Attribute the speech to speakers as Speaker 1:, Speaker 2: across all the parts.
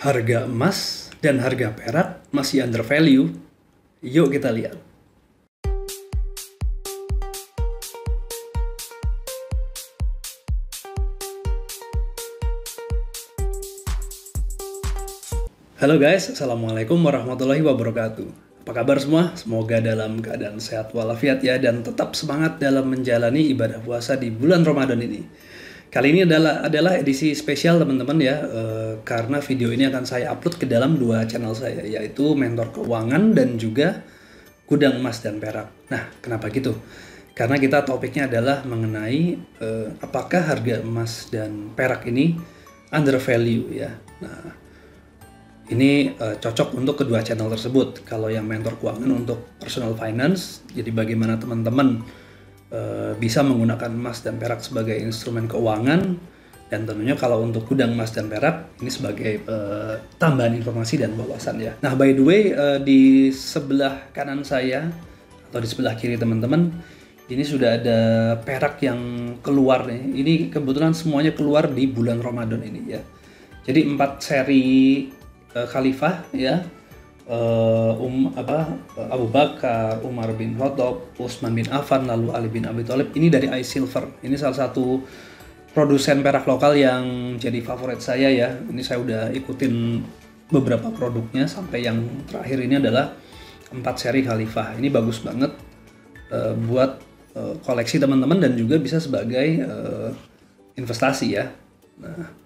Speaker 1: Harga emas dan harga perak masih under value. Yuk kita lihat. Halo guys, Assalamualaikum warahmatullahi wabarakatuh. Apa kabar semua? Semoga dalam keadaan sehat walafiat ya, dan tetap semangat dalam menjalani ibadah puasa di bulan Ramadan ini. Kali ini adalah edisi spesial teman-teman ya, karena video ini akan saya upload ke dalam dua channel saya, yaitu Mentor Keuangan dan juga Gudang Emas dan Perak. Nah, kenapa gitu? Karena kita topiknya adalah mengenai apakah harga emas dan perak ini under value ya. Nah, ini cocok untuk kedua channel tersebut. Kalau yang Mentor Keuangan untuk personal finance, jadi bagaimana teman-teman bisa menggunakan emas dan perak sebagai instrumen keuangan, dan tentunya kalau untuk gudang emas dan perak ini sebagai tambahan informasi dan wawasan ya. Nah, by the way, di sebelah kanan saya atau di sebelah kiri teman-teman, ini sudah ada perak yang keluar nih. Ini kebetulan semuanya keluar di bulan Ramadan ini ya. Jadi 4 seri Khalifah ya, Abu Bakar, Umar bin Khattab, Utsman bin Affan, lalu Ali bin Abi Thalib. Ini dari iSilver. Ini salah satu produsen perak lokal yang jadi favorit saya ya. Ini saya udah ikutin beberapa produknya sampai yang terakhir ini adalah 4 seri Khalifah. Ini bagus banget buat koleksi teman-teman dan juga bisa sebagai investasi ya. Nah,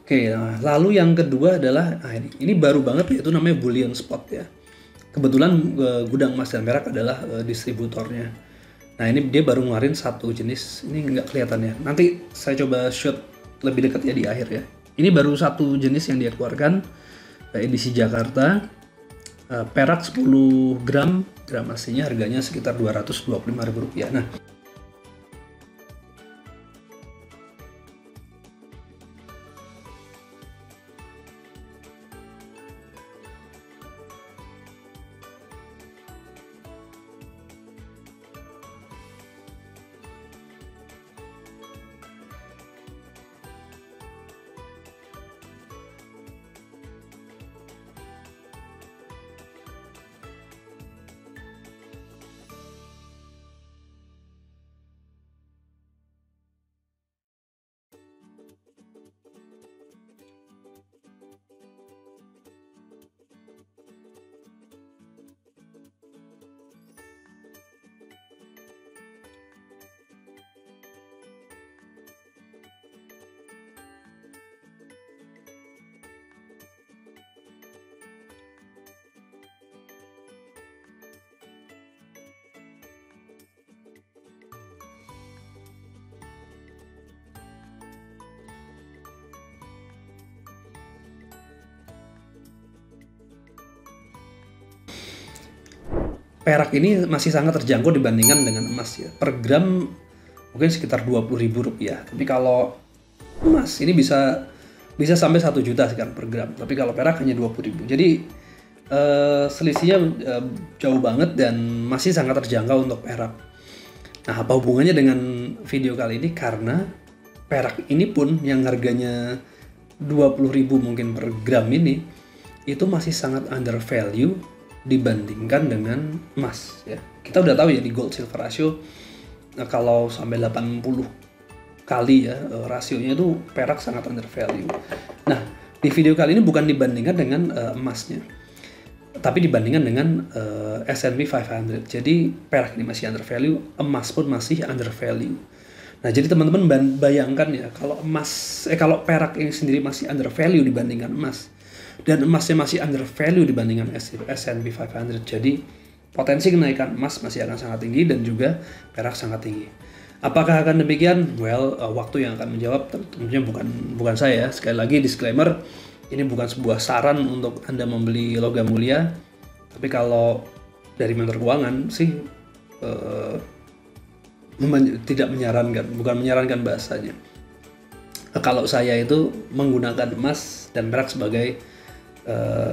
Speaker 1: oke, nah, lalu yang kedua adalah ini baru banget, yaitu namanya Bullion Spot ya. Kebetulan Gudang Emas dan Perak adalah distributornya. Nah, ini dia baru ngeluarin satu jenis, ini nggak kelihatan ya. Nanti saya coba shoot lebih dekat ya di akhir ya. Ini baru satu jenis yang dia keluarkan, edisi Jakarta. Perak 10 gram aslinya harganya sekitar Rp225.000. Nah, perak ini masih sangat terjangkau dibandingkan dengan emas ya. Per gram mungkin sekitar Rp20.000. Tapi kalau emas ini bisa sampai 1 juta sekarang per gram. Tapi kalau perak hanya Rp20.000. Jadi selisihnya jauh banget dan masih sangat terjangkau untuk perak. Nah, apa hubungannya dengan video kali ini? Karena perak ini pun yang harganya Rp20.000 mungkin per gram ini, itu masih sangat under value dibandingkan dengan emas ya. Kita udah tahu ya di gold silver ratio, kalau sampai 80 kali ya rasionya itu perak sangat under value. Nah, di video kali ini bukan dibandingkan dengan emasnya, tapi dibandingkan dengan S&P 500. Jadi perak ini masih under value, emas pun masih under value. Nah, jadi teman-teman bayangkan ya, kalau perak ini sendiri masih under value dibandingkan emas, dan emasnya masih under value dibandingkan S&P 500. Jadi potensi kenaikan emas masih akan sangat tinggi dan juga perak sangat tinggi. Apakah akan demikian? Well, waktu yang akan menjawab. Tentunya bukan saya. Sekali lagi disclaimer, ini bukan sebuah saran untuk Anda membeli logam mulia. Tapi kalau dari Mentor Keuangan sih tidak menyarankan, bukan menyarankan bahasanya. Kalau saya itu menggunakan emas dan perak sebagai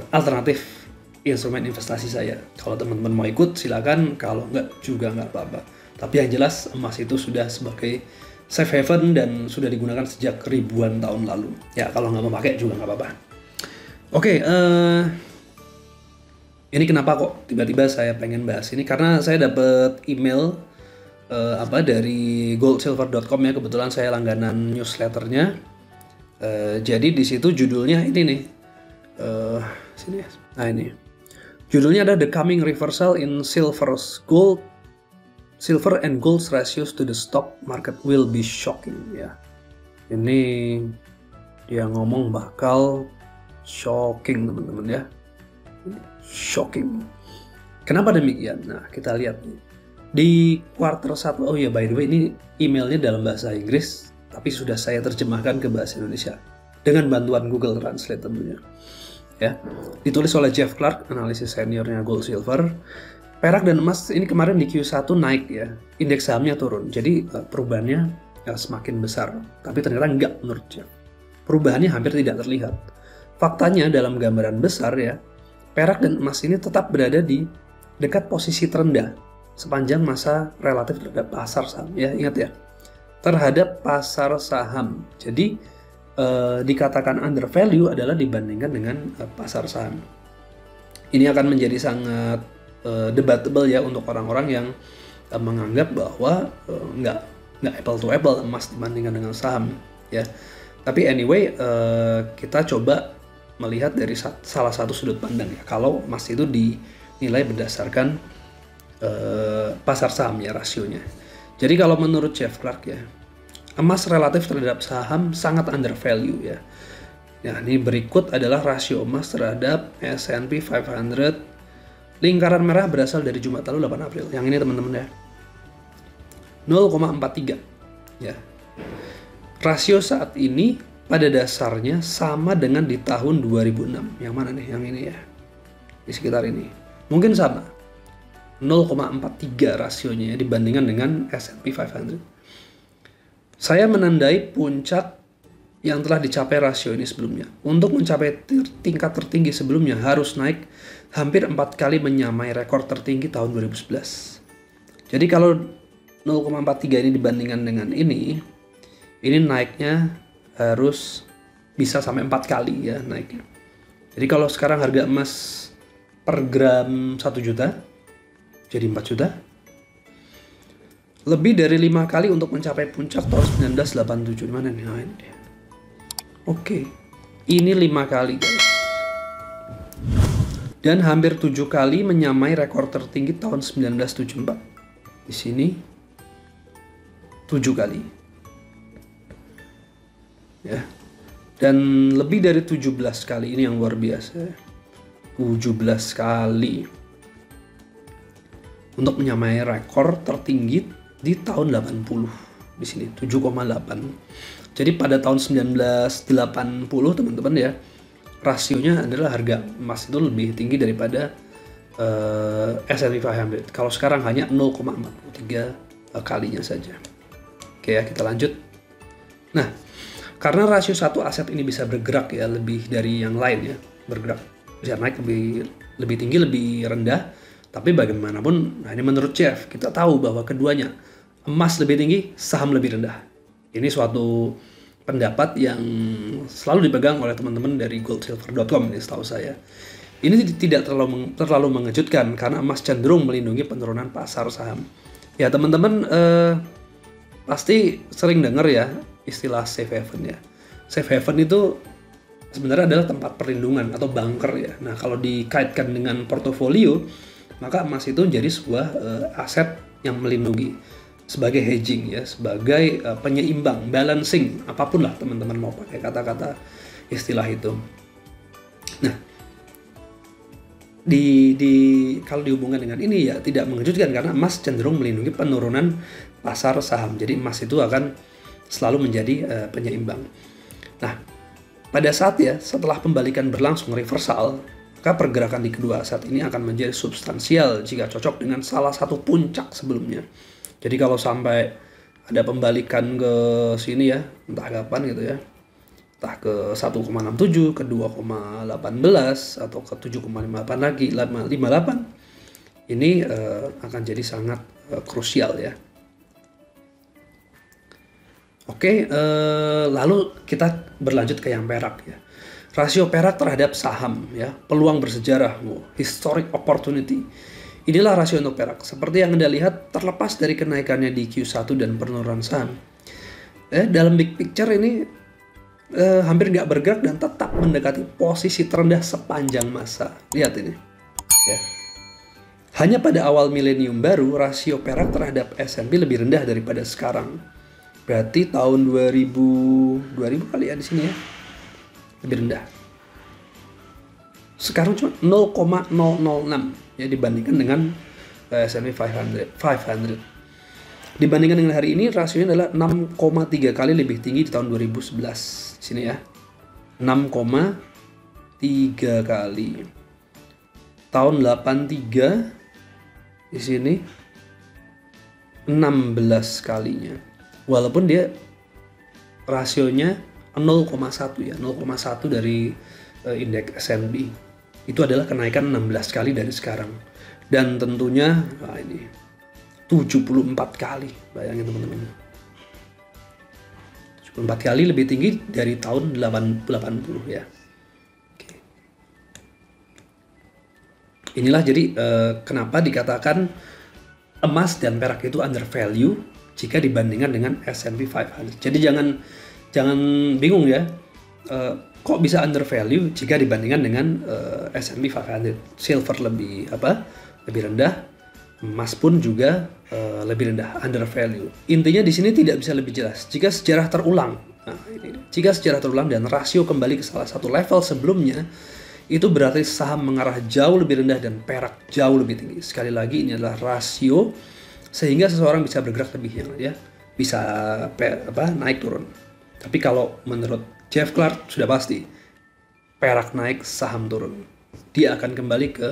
Speaker 1: alternatif instrumen investasi saya. Kalau teman-teman mau ikut silakan, kalau enggak juga nggak apa-apa. Tapi yang jelas emas itu sudah sebagai safe haven dan sudah digunakan sejak ribuan tahun lalu. Ya, kalau nggak mau pakai juga nggak apa-apa. Oke, ini kenapa kok tiba-tiba saya pengen bahas ini? Karena saya dapat email dari goldsilver.com ya, kebetulan saya langganan newsletternya. Jadi di situ judulnya ini nih, sini ya. Nah ini, judulnya ada The Coming Reversal in Silver and Gold Ratios to the Stock Market Will Be Shocking ya. Ini dia ngomong bakal shocking teman-teman ya. Shocking. Kenapa demikian? Nah kita lihat nih. Di kuartal 1, oh ya by the way ini emailnya dalam bahasa Inggris, tapi sudah saya terjemahkan ke bahasa Indonesia dengan bantuan Google Translate tentunya. Ya, ditulis oleh Jeff Clark, analisis seniornya Gold Silver. Perak dan emas ini kemarin di Q1 naik ya, indeks sahamnya turun. Jadi perubahannya semakin besar, tapi ternyata enggak menurut Jeff. Perubahannya hampir tidak terlihat. Faktanya dalam gambaran besar ya, perak dan emas ini tetap berada di dekat posisi terendah sepanjang masa relatif terhadap pasar saham. Ya, ingat ya, terhadap pasar saham. Jadi dikatakan under value adalah dibandingkan dengan pasar saham. Ini akan menjadi sangat debatable ya untuk orang-orang yang menganggap bahwa nggak apple to apple emas dibandingkan dengan saham ya. Tapi anyway, kita coba melihat dari salah satu sudut pandang ya. Kalau emas itu dinilai berdasarkan pasar saham ya, rasionya. Jadi kalau menurut Jeff Clark ya, emas relatif terhadap saham sangat undervalue ya. Ya, ini berikut adalah rasio emas terhadap S&P 500. Lingkaran merah berasal dari Jumat lalu 8 April. Yang ini teman-teman ya. 0,43 ya. Rasio saat ini pada dasarnya sama dengan di tahun 2006. Yang mana nih? Yang ini ya. Di sekitar ini. Mungkin sama. 0,43 rasionya ya, dibandingkan dengan S&P 500. Saya menandai puncak yang telah dicapai rasio ini sebelumnya. Untuk mencapai tingkat tertinggi sebelumnya harus naik hampir 4 kali menyamai rekor tertinggi tahun 2011. Jadi kalau 0,43 ini dibandingkan dengan ini naiknya harus bisa sampai 4 kali ya naiknya. Jadi kalau sekarang harga emas per gram 1 juta jadi 4 juta. Lebih dari 5 kali untuk mencapai puncak tahun 1987. Di mana nih? Nah, ini dia. Oke. Ini 5 kali guys. Dan hampir 7 kali menyamai rekor tertinggi tahun 1974. Di sini 7 kali. Ya. Dan lebih dari 17 kali, ini yang luar biasa. 17 kali untuk menyamai rekor tertinggi di tahun 80. Di sini 7,8. Jadi pada tahun 1980 teman-teman ya, rasionya adalah harga emas itu lebih tinggi daripada S&P 500. Kalau sekarang hanya 0,43 kalinya saja. Oke ya, kita lanjut. Nah, karena rasio satu aset ini bisa bergerak ya lebih dari yang lain ya, bergerak bisa naik lebih tinggi, lebih rendah. Tapi bagaimanapun, nah ini menurut Jeff, kita tahu bahwa keduanya, emas lebih tinggi, saham lebih rendah. Ini suatu pendapat yang selalu dipegang oleh teman-teman dari goldsilver.com ini setahu saya. Ini tidak terlalu mengejutkan karena emas cenderung melindungi penurunan pasar saham. Ya teman-teman pasti sering dengar ya istilah safe haven ya. Safe haven itu sebenarnya adalah tempat perlindungan atau bunker ya. Nah kalau dikaitkan dengan portofolio, maka emas itu menjadi sebuah aset yang melindungi sebagai hedging ya, sebagai penyeimbang, balancing, apapun lah teman-teman mau pakai kata-kata istilah itu. Nah, kalau dihubungkan dengan ini ya tidak mengejutkan karena emas cenderung melindungi penurunan pasar saham. Jadi emas itu akan selalu menjadi penyeimbang. Nah, pada saat ya setelah pembalikan berlangsung reversal, maka pergerakan di kedua aset ini akan menjadi substansial jika cocok dengan salah satu puncak sebelumnya. Jadi kalau sampai ada pembalikan ke sini ya, entah kapan gitu ya, entah ke 1,67, ke 2,18 atau ke 7,58 lagi, 58, ini akan jadi sangat krusial ya. Oke, lalu kita berlanjut ke yang perak ya. Rasio perak terhadap saham, ya, peluang bersejarah, historic opportunity. Inilah rasio untuk perak. Seperti yang Anda lihat, terlepas dari kenaikannya di Q1 dan penurunan saham, dalam big picture ini hampir nggak bergerak dan tetap mendekati posisi terendah sepanjang masa. Lihat ini, ya. Hanya pada awal milenium baru, rasio perak terhadap S&P lebih rendah daripada sekarang. Berarti tahun 2000 kali ya di sini ya. Lebih rendah. Sekarang cuma 0,006 ya dibandingkan dengan S&P 500. Dibandingkan dengan hari ini rasionya adalah 6,3 kali lebih tinggi di tahun 2011. Di sini ya. 6,3 kali. Tahun 83 di sini 16 kalinya. Walaupun dia rasionya 0,1 ya, 0,1 dari indeks S&P. Itu adalah kenaikan 16 kali dari sekarang. Dan tentunya ini 74 kali, bayangin teman-teman. 74 kali lebih tinggi dari tahun 80 ya. Oke. Inilah jadi kenapa dikatakan emas dan perak itu undervalue jika dibandingkan dengan S&P 500. Jadi jangan bingung ya, kok bisa undervalue jika dibandingkan dengan S&P 500. Silver lebih rendah, emas pun juga lebih rendah, undervalue. Intinya di sini tidak bisa lebih jelas. Jika sejarah terulang, jika sejarah terulang dan rasio kembali ke salah satu level sebelumnya, itu berarti saham mengarah jauh lebih rendah dan perak jauh lebih tinggi. Sekali lagi ini adalah rasio sehingga seseorang bisa bergerak lebih, ya, bisa naik turun. Tapi kalau menurut Jeff Clark sudah pasti perak naik, saham turun. Dia akan kembali ke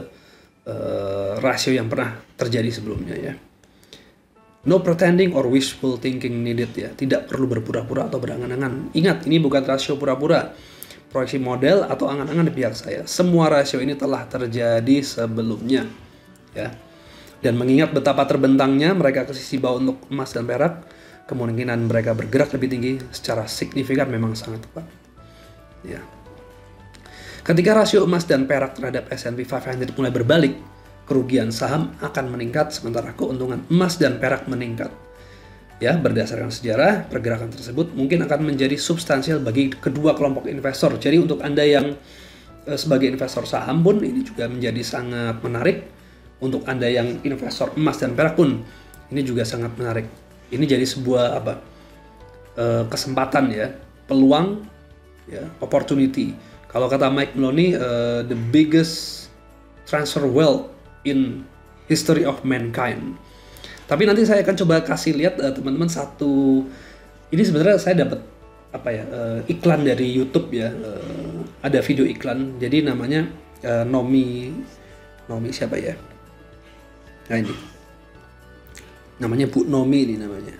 Speaker 1: rasio yang pernah terjadi sebelumnya ya. No pretending or wishful thinking needed ya. Tidak perlu berpura-pura atau berangan-angan. Ingat, ini bukan rasio pura-pura, proyeksi model atau angan-angan di pihak saya. Semua rasio ini telah terjadi sebelumnya ya. Dan mengingat betapa terbentangnya mereka ke sisi bawah untuk emas dan perak, kemungkinan mereka bergerak lebih tinggi secara signifikan memang sangat tepat. Ya. Ketika rasio emas dan perak terhadap S&P 500 mulai berbalik, kerugian saham akan meningkat sementara keuntungan emas dan perak meningkat. Ya, berdasarkan sejarah, pergerakan tersebut mungkin akan menjadi substansial bagi kedua kelompok investor. Jadi untuk Anda yang sebagai investor saham pun ini juga menjadi sangat menarik. Untuk Anda yang investor emas dan perak pun ini juga sangat menarik. Ini jadi sebuah kesempatan ya, peluang ya, opportunity. Kalau kata Mike Maloney, the biggest transfer wealth in history of mankind. Tapi nanti saya akan coba kasih lihat teman-teman satu. Ini sebenarnya saya dapat iklan dari YouTube ya. Ada video iklan. Jadi namanya Nomi siapa ya? Nah ini. Namanya Bu Nomi ini namanya.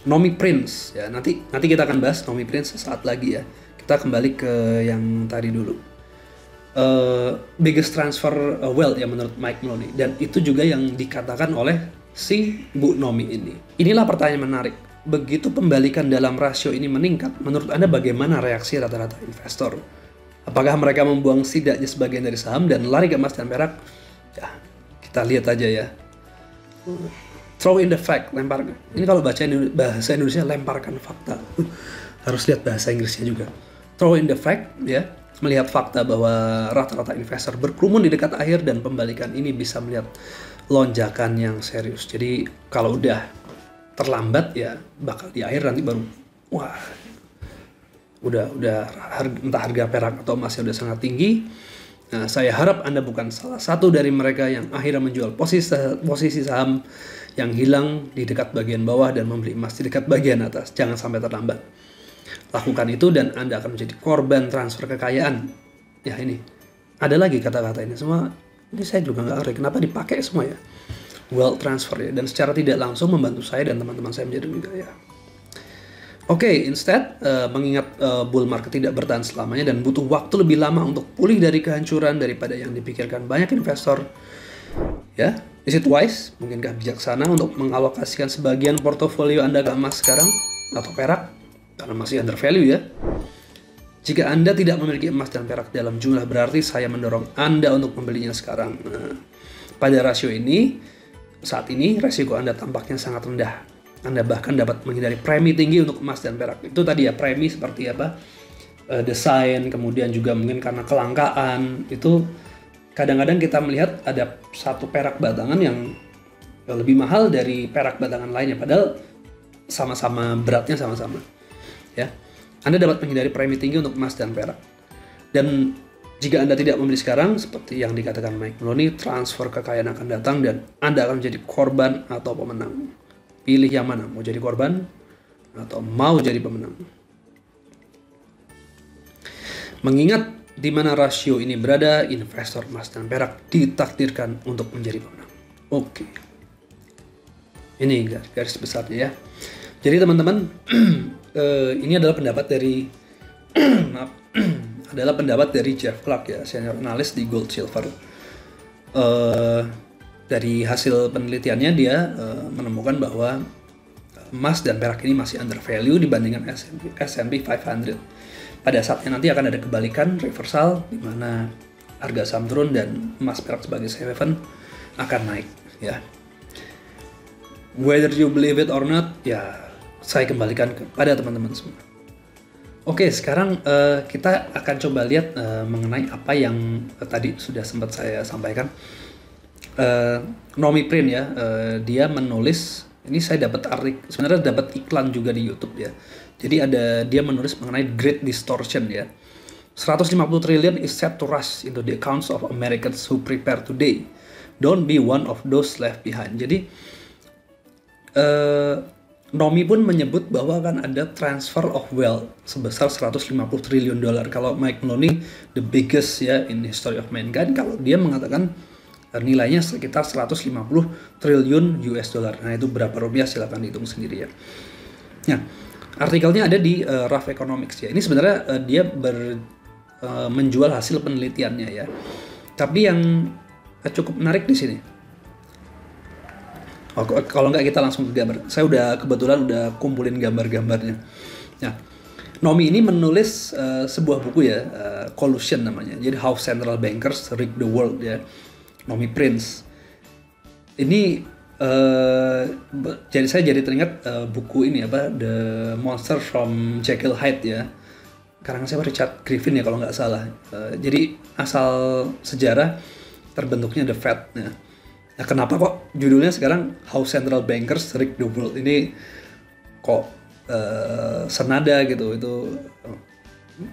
Speaker 1: Nomi Prince ya. Nanti kita akan bahas Nomi Prince sesaat lagi ya. Kita kembali ke yang tadi dulu. Biggest transfer wealth ya menurut Mike Maloney, dan itu juga yang dikatakan oleh si Bu Nomi ini. Inilah pertanyaan menarik. Begitu pembalikan dalam rasio ini meningkat, menurut Anda bagaimana reaksi rata-rata investor? Apakah mereka membuang setidaknya sebagian dari saham dan lari ke emas dan perak? Ya, kita lihat aja ya. Throw in the fact, lempar. Ini kalau bahasa Indonesia lemparkan fakta. Harus lihat bahasa Inggrisnya juga. Throw in the fact ya. Melihat fakta bahwa rata-rata investor berkerumun di dekat akhir dan pembalikan ini bisa melihat lonjakan yang serius. Jadi kalau udah terlambat ya bakal di akhir nanti baru wah udah entah harga perak atau emasnya udah sangat tinggi. Nah, saya harap Anda bukan salah satu dari mereka yang akhirnya menjual posisi saham yang hilang di dekat bagian bawah dan membeli emas di dekat bagian atas. Jangan sampai terlambat. Lakukan itu dan Anda akan menjadi korban transfer kekayaan. Ya ini, ada lagi kata-kata ini semua. Ini saya juga nggak ngerti kenapa dipakai semua ya. Wealth transfer ya, dan secara tidak langsung membantu saya dan teman-teman saya menjadi lebih kaya. Oke, instead mengingat bull market tidak bertahan selamanya dan butuh waktu lebih lama untuk pulih dari kehancuran daripada yang dipikirkan banyak investor. Ya, is it wise? Mungkinkah bijaksana untuk mengalokasikan sebagian portofolio Anda ke emas sekarang atau perak? Karena masih undervalue ya. Jika Anda tidak memiliki emas dan perak dalam jumlah berarti, saya mendorong Anda untuk membelinya sekarang. Nah, pada rasio ini, saat ini resiko Anda tampaknya sangat rendah. Anda bahkan dapat menghindari premi tinggi untuk emas dan perak. Itu tadi ya, premi seperti apa? Desain, kemudian juga mungkin karena kelangkaan. Itu kadang-kadang kita melihat ada satu perak batangan yang lebih mahal dari perak batangan lainnya, padahal sama-sama beratnya sama-sama. Ya. Anda dapat menghindari premi tinggi untuk emas dan perak. Dan jika Anda tidak membeli sekarang, seperti yang dikatakan Mike Maloney, transfer kekayaan akan datang dan Anda akan menjadi korban atau pemenang. Pilih yang mana, mau jadi korban atau mau jadi pemenang. Mengingat di mana rasio ini berada, investor emas dan perak ditakdirkan untuk menjadi pemenang. Oke. Ini garis besarnya ya. Jadi teman-teman, ini adalah pendapat dari adalah Jeff Clark ya, senior analis di Gold Silver. Dari hasil penelitiannya dia menemukan bahwa emas dan perak ini masih undervalue dibandingkan S&P 500. Pada saatnya nanti akan ada kebalikan, reversal, di mana harga saham turun dan emas perak sebagai safe haven akan naik ya. Whether you believe it or not, ya saya kembalikan kepada teman-teman semua. Oke, sekarang kita akan coba lihat mengenai apa yang tadi sudah sempat saya sampaikan. Nomi Print ya, dia menulis, ini saya dapat sebenarnya dapat iklan juga di YouTube ya. Jadi dia menulis mengenai Great Distortion ya. 150 triliun is set to rush into the accounts of Americans who prepare today. Don't be one of those left behind. Jadi Nomi pun menyebut bahwa akan ada transfer of wealth sebesar 150 triliun dolar. Kalau Mike Maloney, the biggest ya in history of mankind, kalau dia mengatakan nilainya sekitar 150 triliun US dollar. Nah, itu berapa rupiah silakan dihitung sendiri ya. Nah, artikelnya ada di Rough Economics ya. Ini sebenarnya dia menjual hasil penelitiannya ya. Tapi yang cukup menarik di sini. Kalau nggak kita langsung ke gambar. Saya kebetulan udah kumpulin gambar-gambarnya. Nah, Nomi ini menulis sebuah buku ya, Collusion namanya. Jadi How Central Bankers Rig the World ya. Nomi Prince. Ini saya jadi teringat buku ini apa, The Monster from Jekyll Hyde ya. Karangan siapa, Richard Griffin ya kalau nggak salah. Jadi asal sejarah terbentuknya The Fed. Nah, kenapa kok judulnya sekarang How Central Bankers Rig the World? Ini kok senada gitu.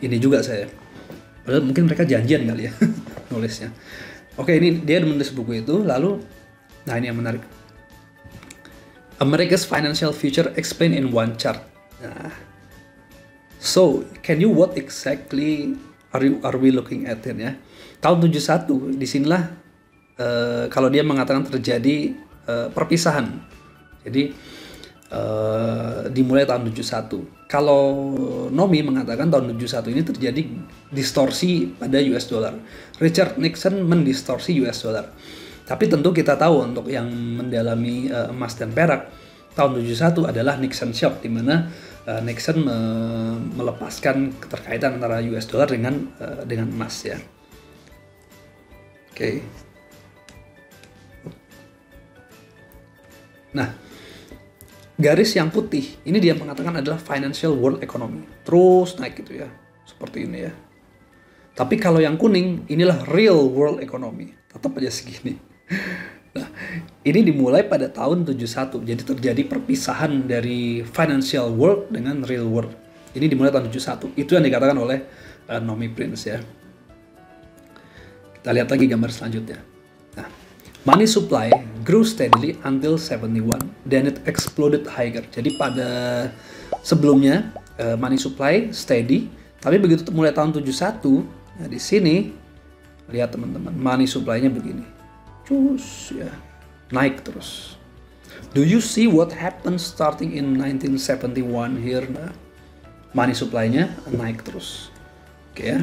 Speaker 1: Ini juga saya. Padahal mungkin mereka janjian kali ya nulisnya. Oke, ini dia menulis buku itu. Lalu, nah ini yang menarik. America's Financial Future Explained in One Chart. Nah, so can you what exactly are we looking at here ya? Tahun 71 disinilah kalau dia mengatakan terjadi perpisahan. Jadi dimulai tahun 71. Kalau Nomi mengatakan tahun 71 ini terjadi distorsi pada US dollar. Richard Nixon mendistorsi US dollar. Tapi tentu kita tahu untuk yang mendalami emas dan perak, tahun 71 adalah Nixon shock, di mana Nixon melepaskan keterkaitan antara US dollar dengan emas ya. Oke. Nah, garis yang putih ini dia mengatakan adalah financial world economy, terus naik gitu ya, seperti ini ya. Tapi kalau yang kuning inilah real world economy, tetap aja segini. Nah, ini dimulai pada tahun 71, jadi terjadi perpisahan dari financial world dengan real world. Ini dimulai tahun 71, itu yang dikatakan oleh Nomi Prince ya. Kita lihat lagi gambar selanjutnya. Nah, money supply grew steadily until 71, then it exploded higher. Jadi pada sebelumnya money supply steady, tapi begitu mulai tahun 71, nah di sini lihat teman-teman, money supply-nya begini, cus ya, naik terus. Do you see what happened starting in 1971 here? Nah, money supply-nya naik terus. Oke ya.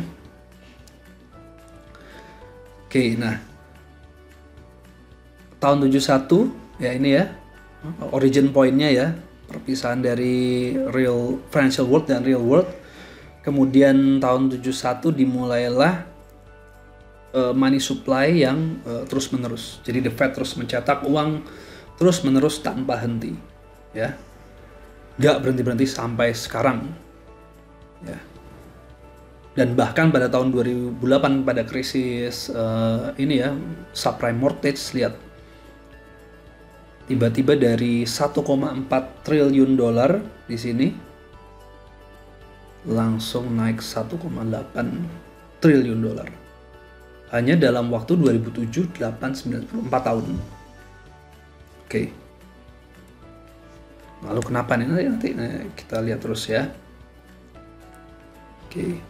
Speaker 1: Oke, nah tahun 71 ya ini ya origin point-nya ya, perpisahan dari real financial world dan real world. Kemudian tahun 71 dimulailah money supply yang terus menerus. Jadi the Fed terus mencetak uang terus menerus tanpa henti, ya, nggak berhenti sampai sekarang, ya. Dan bahkan pada tahun 2008 pada krisis ini ya, subprime mortgage, lihat tiba-tiba dari 1,4 triliun dolar di sini langsung naik 1,8 triliun dolar hanya dalam waktu 2007, 8, 9, 4 tahun. Oke. Lalu kenapa nih? Nanti kita lihat terus ya. Oke.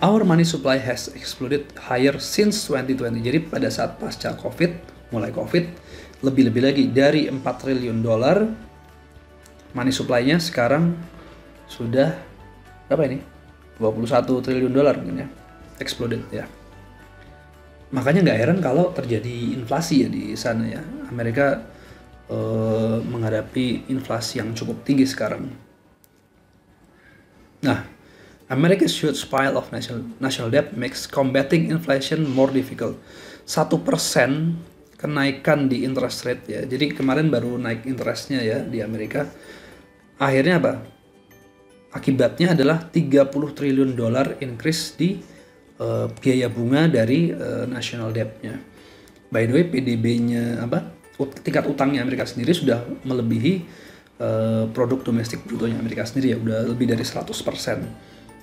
Speaker 1: Our money supply has exploded higher since 2020. Jadi pada saat pasca COVID, mulai COVID, lebih-lebih lagi dari 4 triliun dolar money supply-nya sekarang sudah berapa ini? 21 triliun dolar mungkin ya. Exploded ya. Makanya nggak heran kalau terjadi inflasi ya di sana ya. Amerika menghadapi inflasi yang cukup tinggi sekarang. Nah, America's huge pile of national debt makes combating inflation more difficult. 1% kenaikan di interest rate ya. Jadi kemarin baru naik interestnya ya di Amerika. Akhirnya apa? Akibatnya adalah 30 triliun dolar increase di biaya bunga dari national debt-nya. By the way, PDB-nya tingkat utangnya Amerika sendiri sudah melebihi produk domestik brutonya Amerika sendiri ya, udah lebih dari 100%.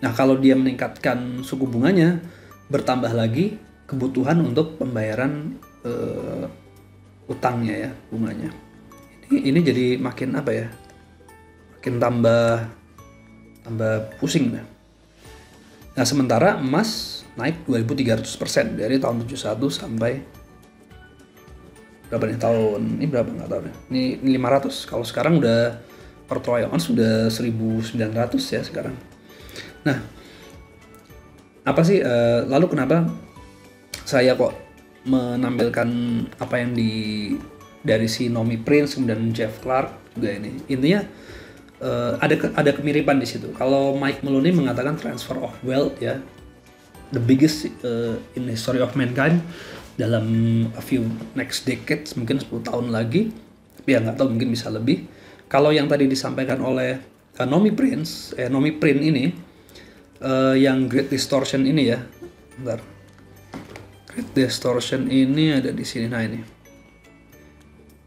Speaker 1: Nah, kalau dia meningkatkan suku bunganya, bertambah lagi kebutuhan untuk pembayaran utangnya ya, bunganya. Ini jadi makin makin tambah pusing. Nah, sementara emas naik 2.300% dari tahun 71 sampai berapa nih tahun ini, berapa nggak tahu deh. Ini 500. Kalau sekarang udah per troy ounce sudah 1.900 ya sekarang. Nah, apa sih lalu kenapa saya kok menampilkan apa yang dari si Nomi Prince kemudian Jeff Clark juga ini? Intinya ada kemiripan di situ. Kalau Mike Maloney mengatakan transfer of wealth ya, the biggest in the history of mankind dalam a few next decades, mungkin 10 tahun lagi, tapi ya nggak tahu, mungkin bisa lebih. Kalau yang tadi disampaikan oleh Nomi Prince ini yang Great Distortion ini ya, bentar. Great Distortion ini ada di sini. Nah,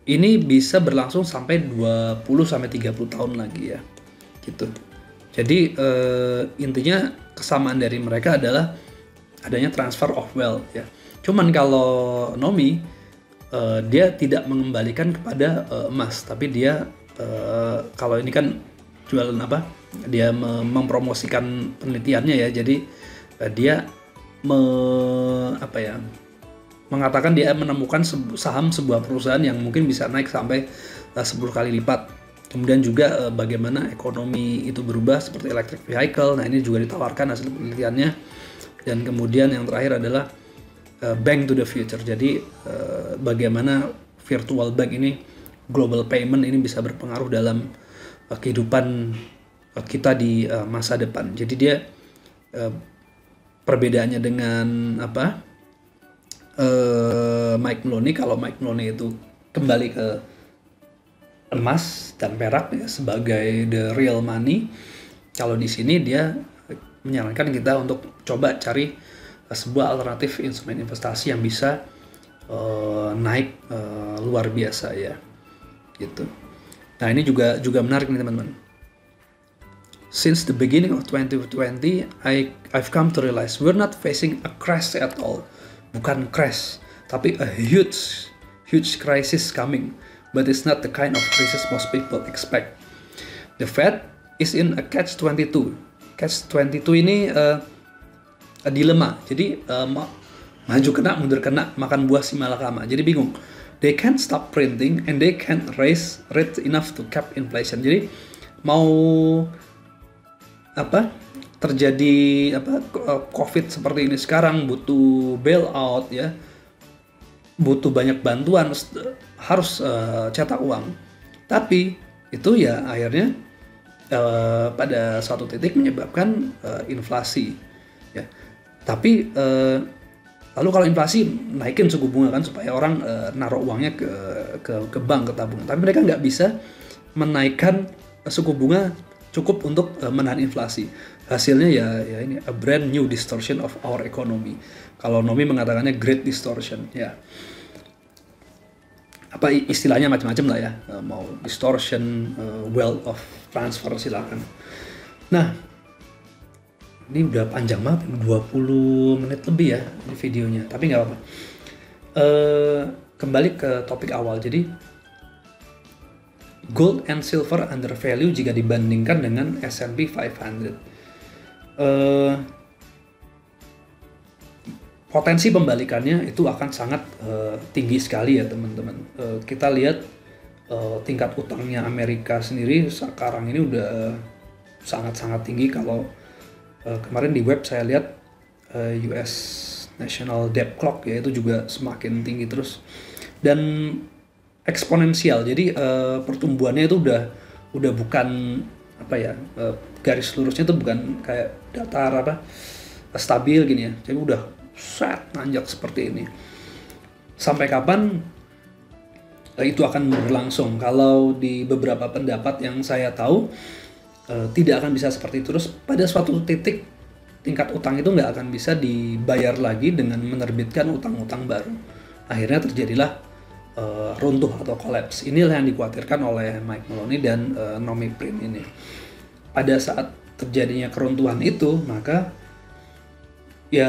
Speaker 1: ini bisa berlangsung sampai 20-30 tahun lagi ya, gitu. Jadi intinya kesamaan dari mereka adalah adanya transfer of wealth ya. Cuman kalau Nomi dia tidak mengembalikan kepada emas, tapi dia kalau ini kan jualan dia mempromosikan penelitiannya ya. Jadi dia mengatakan dia menemukan saham sebuah perusahaan yang mungkin bisa naik sampai 10 kali lipat. Kemudian juga bagaimana ekonomi itu berubah seperti electric vehicle. Nah, ini juga ditawarkan hasil penelitiannya. Dan kemudian yang terakhir adalah bank to the future. Jadi bagaimana virtual bank ini, global payment ini bisa berpengaruh dalam kehidupan kita di masa depan. Jadi dia perbedaannya dengan Mike Maloney, kalau Mike Maloney itu kembali ke emas dan perak ya, sebagai the real money. Kalau di sini dia menyarankan kita untuk coba cari sebuah alternatif instrumen investasi yang bisa naik luar biasa ya, gitu. Nah, ini juga menarik nih teman-teman. Since the beginning of 2020, I've come to realize we're not facing a crash at all. Bukan crash, tapi a huge crisis coming. But it's not the kind of crisis most people expect. The Fed is in a catch-22. Catch-22 ini dilema. Jadi maju kena, mundur kena, makan buah si malakama. Jadi bingung. They can't stop printing and they can't raise rate enough to cap inflation. Jadi mau terjadi COVID seperti ini sekarang, butuh bailout ya, butuh banyak bantuan, harus cetak uang. Tapi itu ya akhirnya pada suatu titik menyebabkan inflasi ya. Tapi lalu kalau inflasi naikin suku bunga kan supaya orang naruh uangnya ke bank, ke tabungan. Tapi mereka nggak bisa menaikkan suku bunga cukup untuk menahan inflasi. Hasilnya ya ini a brand new distortion of our economy. Kalau Nomi mengatakannya great distortion ya. Apa istilahnya macam-macam lah ya, mau distortion, wealth of transfer silakan. Nah, ini udah panjang banget, 20 menit lebih ya di videonya, tapi nggak apa-apa. Kembali ke topik awal, jadi gold and silver undervalue jika dibandingkan dengan S&P 500. Potensi pembalikannya itu akan sangat tinggi sekali ya teman-teman. Kita lihat tingkat utangnya Amerika sendiri sekarang ini udah sangat-sangat tinggi. Kalau kemarin di web saya lihat US National Debt Clock ya, itu juga semakin tinggi terus dan eksponensial. Jadi pertumbuhannya itu udah bukan apa ya, garis lurusnya itu bukan kayak datar apa stabil gini ya. Jadi udah nanjak seperti ini. Sampai kapan itu akan berlangsung? Kalau di beberapa pendapat yang saya tahu tidak akan bisa seperti itu terus. Pada suatu titik tingkat utang itu nggak akan bisa dibayar lagi dengan menerbitkan utang-utang baru. Akhirnya terjadilah runtuh atau collapse. Inilah yang dikhawatirkan oleh Mike Maloney dan Nomi Print ini. Pada saat terjadinya keruntuhan itu, maka ya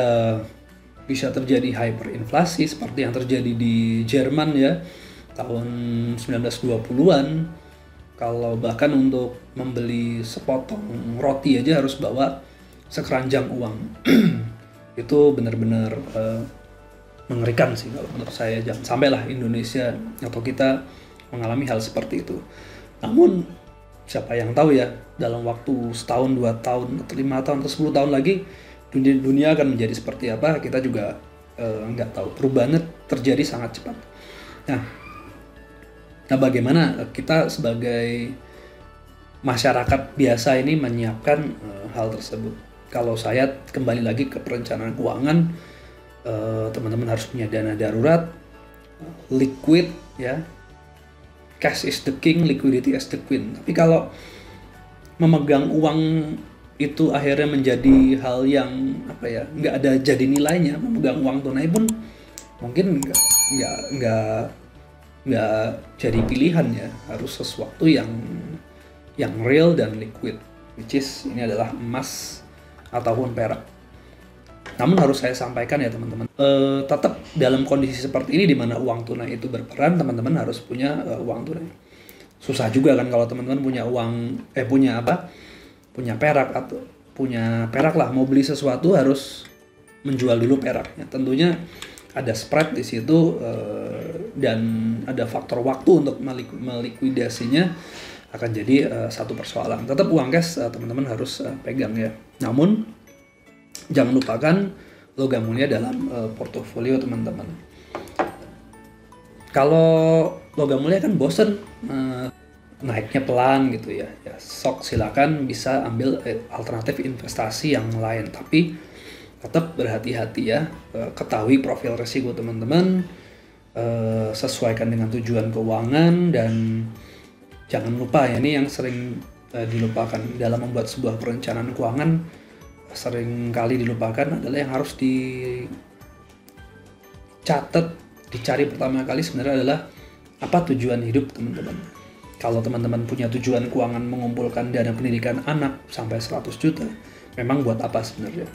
Speaker 1: bisa terjadi hyperinflasi seperti yang terjadi di Jerman ya tahun 1920-an. Kalau bahkan untuk membeli sepotong roti aja harus bawa sekeranjang uang. Itu benar-benar mengerikan sih kalau menurut saya. Jangan sampailah Indonesia atau kita mengalami hal seperti itu. Namun siapa yang tahu ya, dalam waktu setahun, 2 tahun, atau 5 tahun, atau 10 tahun lagi dunia akan menjadi seperti apa, kita juga nggak tahu. Perubahannya terjadi sangat cepat. Nah, bagaimana kita sebagai masyarakat biasa ini menyiapkan hal tersebut? Kalau saya kembali lagi ke perencanaan keuangan, teman-teman harus punya dana darurat, liquid ya. Cash is the king, liquidity is the queen. Tapi kalau memegang uang itu akhirnya menjadi hal yang apa ya, nggak ada jadi nilainya. Memegang uang tunai pun mungkin nggak jadi pilihan ya. Harus sesuatu yang real dan liquid, which is ini adalah emas ataupun perak. Namun harus saya sampaikan ya teman-teman, tetap dalam kondisi seperti ini di mana uang tunai itu berperan, teman-teman harus punya uang tunai. Susah juga kan kalau teman-teman punya uang, punya perak atau punya perak lah, mau beli sesuatu harus menjual dulu peraknya. Tentunya ada spread di situ dan ada faktor waktu untuk melikuidasinya, akan jadi satu persoalan. Tetap uang cash teman-teman harus pegang ya. Namun jangan lupakan logam mulia dalam portofolio teman-teman. Kalau logam mulia kan bosen, naiknya pelan gitu ya, sok silakan bisa ambil alternatif investasi yang lain, tapi tetap berhati-hati ya, ketahui profil risiko teman-teman, sesuaikan dengan tujuan keuangan, dan jangan lupa ya, ini yang sering dilupakan dalam membuat sebuah perencanaan keuangan, sering kali dilupakan adalah yang harus dicatat, dicari pertama kali sebenarnya adalah apa tujuan hidup teman-teman. Kalau teman-teman punya tujuan keuangan mengumpulkan dana pendidikan anak sampai 100 juta, memang buat apa sebenarnya?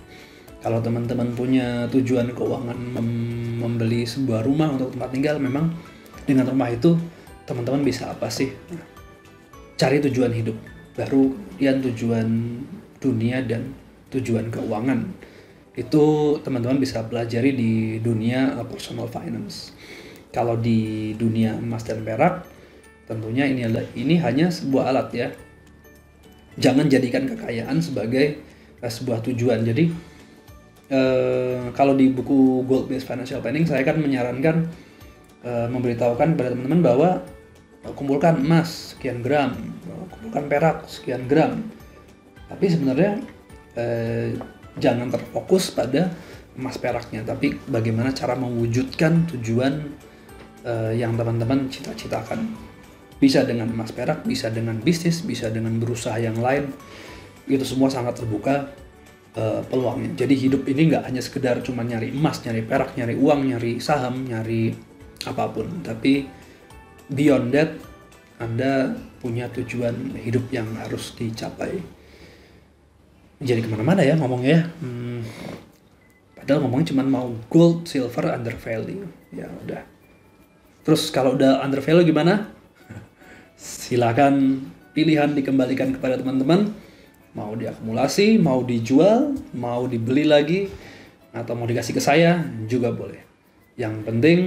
Speaker 1: Kalau teman-teman punya tujuan keuangan membeli sebuah rumah untuk tempat tinggal, memang dengan rumah itu teman-teman bisa apa sih? Cari tujuan hidup, baru kemudian tujuan dunia dan tujuan keuangan. Itu teman-teman bisa pelajari di dunia personal finance. Kalau di dunia emas dan perak, tentunya ini hanya sebuah alat ya. Jangan jadikan kekayaan sebagai sebuah tujuan. Jadi kalau di buku Gold Based Financial Planning, saya kan menyarankan, memberitahukan kepada teman-teman bahwa kumpulkan emas sekian gram, kumpulkan perak sekian gram. Tapi sebenarnya jangan terfokus pada emas peraknya, tapi bagaimana cara mewujudkan tujuan yang teman-teman cita-citakan. Bisa dengan emas perak, bisa dengan bisnis, bisa dengan berusaha yang lain. Itu semua sangat terbuka peluangnya. Jadi hidup ini nggak hanya sekedar cuma nyari emas, nyari perak, nyari uang, nyari saham, nyari apapun. Tapi beyond that, Anda punya tujuan hidup yang harus dicapai. Jadi kemana-mana ya ngomongnya ya. Padahal ngomongnya cuma mau gold, silver, under value. Ya udah. Terus kalau udah under value gimana? Silakan pilihan dikembalikan kepada teman-teman. Mau diakumulasi, mau dijual, mau dibeli lagi, atau mau dikasih ke saya juga boleh. Yang penting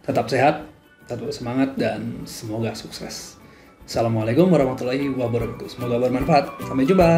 Speaker 1: tetap sehat, tetap semangat, dan semoga sukses. Assalamualaikum warahmatullahi wabarakatuh. Semoga bermanfaat. Sampai jumpa.